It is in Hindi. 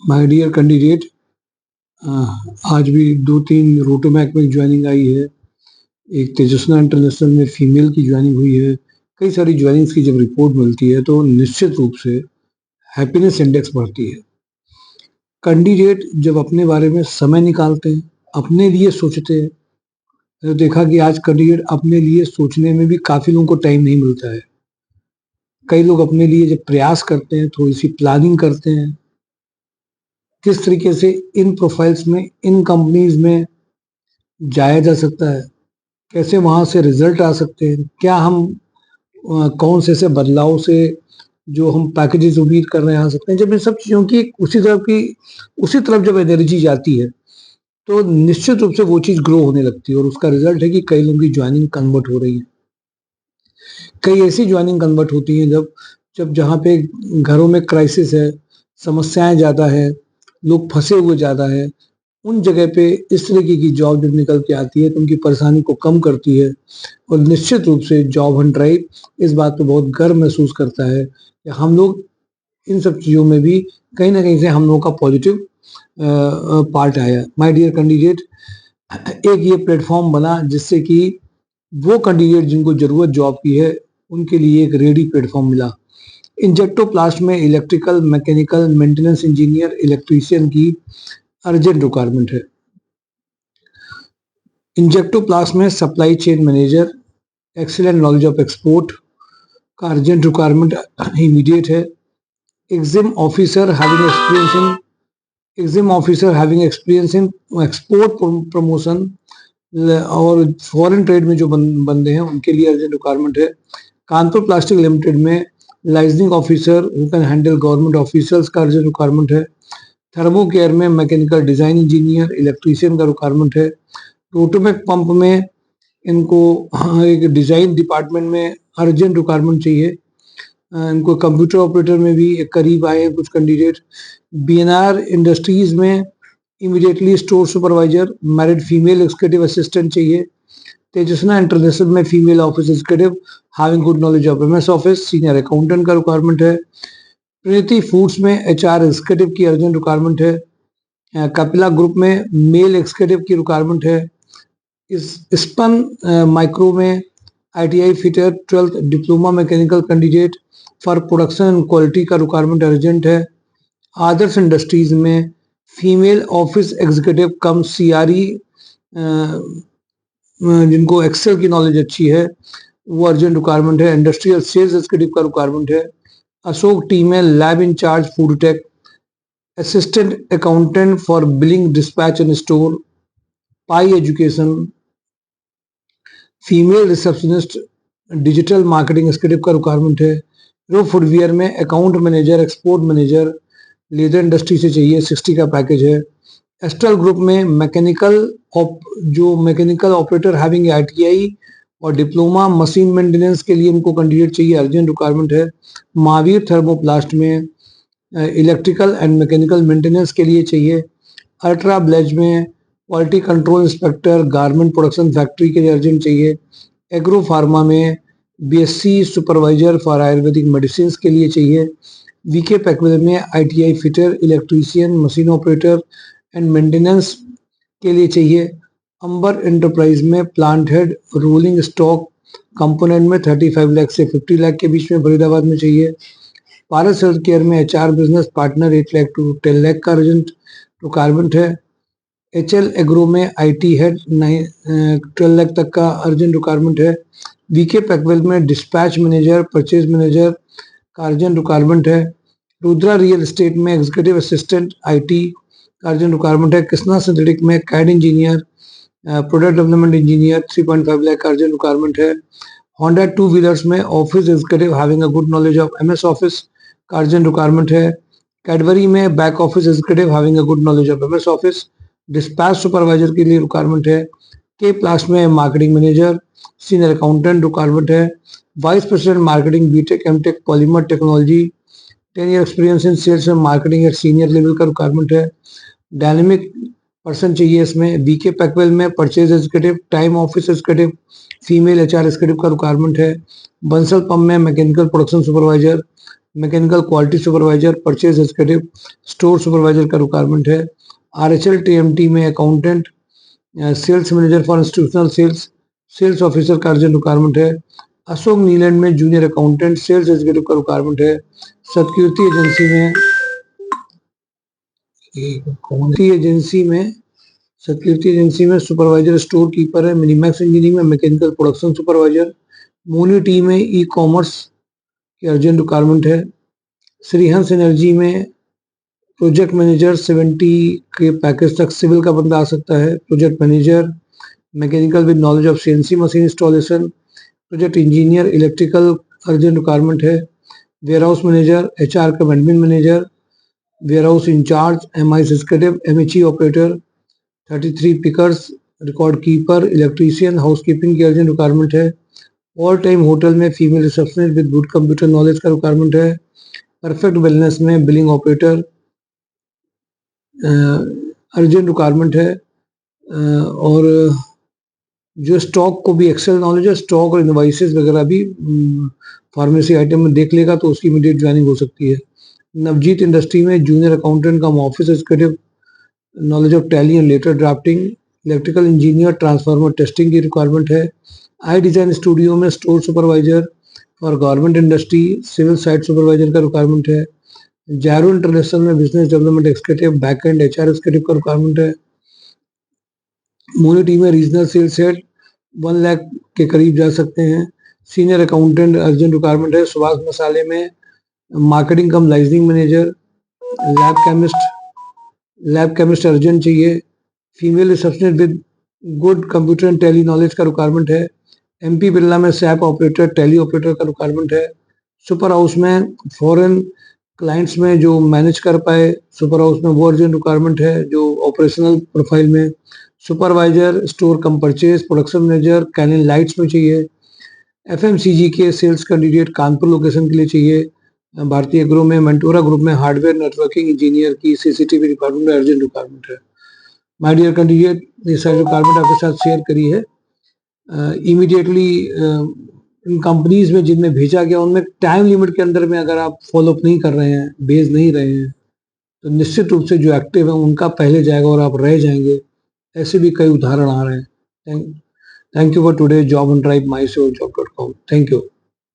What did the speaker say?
माय डियर कैंडिडेट, आज भी 2-3 रोटोमैक में ज्वाइनिंग आई है। एक तेजस्विनी इंटरनेशनल में फीमेल की ज्वाइनिंग हुई है। कई सारी ज्वाइनिंग्स की जब रिपोर्ट मिलती है तो निश्चित रूप से हैप्पीनेस इंडेक्स बढ़ती है। कैंडिडेट जब अपने बारे में समय निकालते हैं, अपने लिए सोचते हैं, तो देखा कि आज कैंडिडेट अपने लिए सोचने में भी काफ़ी लोगों को टाइम नहीं मिलता है। कई लोग अपने लिए जब प्रयास करते हैं, थोड़ी-सी प्लानिंग करते हैं, किस तरीके से इन प्रोफाइल्स में, इन कंपनीज़ में जाया जा सकता है, कैसे वहाँ से रिजल्ट आ सकते हैं, क्या हम कौन से ऐसे बदलाव से जो हम पैकेजेस उम्मीद कर रहे हैं आ सकते हैं। जब इन सब चीज़ों की उसी तरफ जब एनर्जी जाती है, तो निश्चित रूप से वो चीज़ ग्रो होने लगती है और उसका रिजल्ट है कि कई लोगों की ज्वाइनिंग कन्वर्ट हो रही है। कई ऐसी ज्वाइनिंग कन्वर्ट होती हैं जब जब जहाँ पे घरों में क्राइसिस है, समस्याएँ ज़्यादा है, लोग फँसे हुए ज़्यादा हैं, उन जगह पे इस तरीके की जॉब जब निकल के आती है तो उनकी परेशानी को कम करती है और निश्चित रूप से जॉब हंट ड्राइव इस बात पे बहुत गर्व महसूस करता है कि हम लोग इन सब चीज़ों में भी कहीं न कहीं से हम लोगों का पॉजिटिव पार्ट आया। माय डियर कैंडिडेट, एक ये प्लेटफ़ॉर्म बना जिससे कि वो कैंडिडेट जिनको ज़रूरत जॉब की है, उनके लिए एक रेडी प्लेटफ़ॉर्म मिला। इंजेक्टोप्लास्ट में electrical, mechanical, maintenance engineer, electrician की अर्जेंट रिक्वायरमेंट है। इंजेक्टोप्लास्ट में supply chain manager, excellent knowledge of export का अर्जेंट रिक्वायरमेंट इमीडिएट है। EXIM officer having experience in export promotion और फॉरेन ट्रेड में जो बंदे हैं उनके लिए अर्जेंट रिक्वायरमेंट है। कानपुर प्लास्टिक लिमिटेड में licensing officer who can handle government officers का अर्जेंट रिक्वायरमेंट है। थर्मो केयर में मैकेनिकल डिजाइन इंजीनियर, इलेक्ट्रीशियन का रिक्वायरमेंट है। रोटोमैक पंप में इनको एक डिजाइन डिपार्टमेंट में अर्जेंट रिक्वायरमेंट चाहिए। इनको कंप्यूटर ऑपरेटर में भी एक करीब आए हैं कुछ कैंडिडेट। बीएनआर इंडस्ट्रीज में immediately store supervisor, married female executive assistant चाहिए। तेजस्विनी इंटरनेशनल में female office executive having good knowledge of MS office, senior accountant का रिक्वायरमेंट है। प्रीति फूड्स में एचआर एग्जीक्यूटिव की अर्जेंट रिक्वायरमेंट है। कपिला ग्रुप में मेल एग्जीक्यूटिव की रिक्वायरमेंट है। इस स्पन माइक्रो में ITI fitter 12th diploma mechanical candidate for production and quality का रिक्वायरमेंट अर्जेंट है। आदर्श इंडस्ट्रीज में female office executive cum CRE जिनको एक्सेल की नॉलेज अच्छी है वो अर्जेंट रिक्वायरमेंट है। इंडस्ट्रियल सेल्स एग्जीक्यूटिव का रिक्वायरमेंट है। अशोक टीम में lab in charge food tech, assistant accountant for billing dispatch and store, Pai education, female receptionist, digital marketing executive का रिक्वायरमेंट है। रो फुटवियर में account manager, export manager, leather industry से चाहिए, 60 का पैकेज है। एस्ट्रल ग्रुप में मैकेनिकल ऑपरेटर हैविंग आईटीआई और डिप्लोमा मशीन मेंटेनेंस के लिए इनको कैंडिडेट चाहिए, अर्जेंट रिक्वायरमेंट है। महावीर थर्मोप्लास्ट में इलेक्ट्रिकल एंड मैकेनिकल मेंटेनेंस के लिए चाहिए। अल्ट्रा ब्लेज में quality control inspector, garment production factory के लिए अर्जेंट चाहिए। एग्रो फार्मा में BSc supervisor for Ayurvedic medicine के लिए चाहिए। वीके पैकवेल में ITI fitter, electrician, machine operator and maintenance के लिए चाहिए। अंबर एंटरप्राइज में plant head, rolling stock component में 35 लाख से 50 लाख के बीच में फरीदाबाद में चाहिए। पारस हेल्थ केयर में HR business partner 8 lakh to 10 lakh का अर्जेंट रिक्वायरमेंट है। एचएल एग्रो में आईटी हेड 12 लाख तक का अर्जेंट रिक्वायरमेंट है। वीके पैकवेल में डिस्पैच मैनेजर, परचेज मैनेजर का अर्जेंट रिक्वायरमेंट है। रुद्रा रियल एस्टेट में एग्जीक्यूटिव असिस्टेंट आईटी का अर्जेंट रिक्वायरमेंट है। कृष्णा सिंथेटिक में CAD engineer, product development engineer 3.5 lakh का अर्जेंट रिक्वायरमेंट है। होंडा टू व्हीलर्स में office executive having a good knowledge of MS office का अर्जेंट रिक्वायरमेंट है। कैडबरी में back office executive having a good knowledge of MS office, dispatch supervisor के लिए रिक्वायरमेंट है। के प्लास में marketing manager, senior accountant requirement है। Vice president marketing BTech MTech polymer technology, 10 year experience in sales and marketing at senior level का रिक्वायरमेंट है। डायनेमिक पर्सन चाहिए इसमें। वीके पैकवेल में purchase executive, time office executive, female HR executive का रिक्वायरमेंट है। बंसल पंप में mechanical production supervisor, mechanical quality supervisor, purchase executive, store supervisor का रिक्वायरमेंट है। आरएचएल टीएमटी में accountant, sales manager for institutional sales, sales officer का अर्जेंट रिक्वायरमेंट है। अशोक नीलैंड में जूनियर अकाउंटेंट, सेल्स एग्जीक्यूटिव का रिक्वायरमेंट है। सतकीर्ति एजेंसी में सुपरवाइजर स्टोर कीपर है। मिनीमैक्स इंजीनियरिंग में मैकेनिकल प्रोडक्शन सुपरवाइजर। मोनी टी में ई कॉमर्स की अर्जेंट रिक्वायरमेंट है। श्रीहंस एनर्जी में प्रोजेक्ट मैनेजर 70 के पैकेज तक सिविल का बंदा आ सकता है। Project manager mechanical with knowledge of CNC machine installation. Project engineer electrical urgent requirement है। वेयरहाउस मैनेजर, एचआर का admin manager, warehouse incharge, MI executive, MHE operator, 33 pickers, record keeper, electrician, housekeeping की अर्जेंट रिक्वायरमेंट है। ऑल टाइम होटल में female receptionist with good computer knowledge का रिक्वायरमेंट है। परफेक्ट वेलनेस में बिलिंग ऑपरेटर अर्जेंट रिक्वायरमेंट है। और जो स्टॉक को भी एक्सेल नॉलेज है, स्टॉक और इनवॉइसेस वगैरह भी फार्मेसी आइटम में देख लेगा तो उसकी इमीडिएट ज्वाइनिंग हो सकती है। नवजीत इंडस्ट्री में junior accountant cum office executive, knowledge of Tally and letter drafting. Electrical engineer transformer testing की रिक्वायरमेंट है। आई डिजाइन स्टूडियो में store supervisor for government industry, civil site supervisor का रिक्वायरमेंट है। जैरो इंटरनेशनल में business development executive, back end HR executive का रिक्वायरमेंट है। मोनी टी में रीजनल सेल्स हेड 1 लाख के करीब जा सकते हैं। सीनियर अकाउंटेंट अर्जेंट रिक्वायरमेंट है। सुभाष मसाले में marketing cum liaisoning manager. Lab chemist urgent चाहिए। Female receptionist with good computer and Tally knowledge का रिक्वायरमेंट है। एमपी बिरला में सैप ऑपरेटर, टेली ऑपरेटर का रिक्वायरमेंट है। सुपर हाउस में फॉरेन क्लाइंट्स में जो मैनेज कर पाए सुपर हाउस में वो अर्जेंट रिक्वायरमेंट है जो ऑपरेशनल प्रोफाइल में। Supervisor store cum purchase, production manager कैनिन लाइट्स में चाहिए। एफएमसीजी के सेल्स कैंडिडेट कानपुर लोकेशन के लिए चाहिए। भारतीय ग्रुप में मेंटोरा ग्रुप में हार्डवेयर नेटवर्किंग इंजीनियर की सीसीटीवी डिपार्टमेंट में अर्जेंट रिक्वायरमेंट है। माय डियर कैंडिडेट, ये सारी रिक्वायरमेंट आपके साथ शेयर करी है। इमीडिएटली इन कंपनीज में जिनमें भेजा गया उनमें टाइम लिमिट के अंदर में अगर आप फॉलोअप नहीं कर रहे हैं, भेज नहीं रहे हैं, तो निश्चित रूप से जो एक्टिव है उनका पहले जाएगा और आप रह जाएंगे। ऐसे भी कई उदाहरण आ रहे हैं। Thank you for today job and drive my show जॉब.com। Thank you.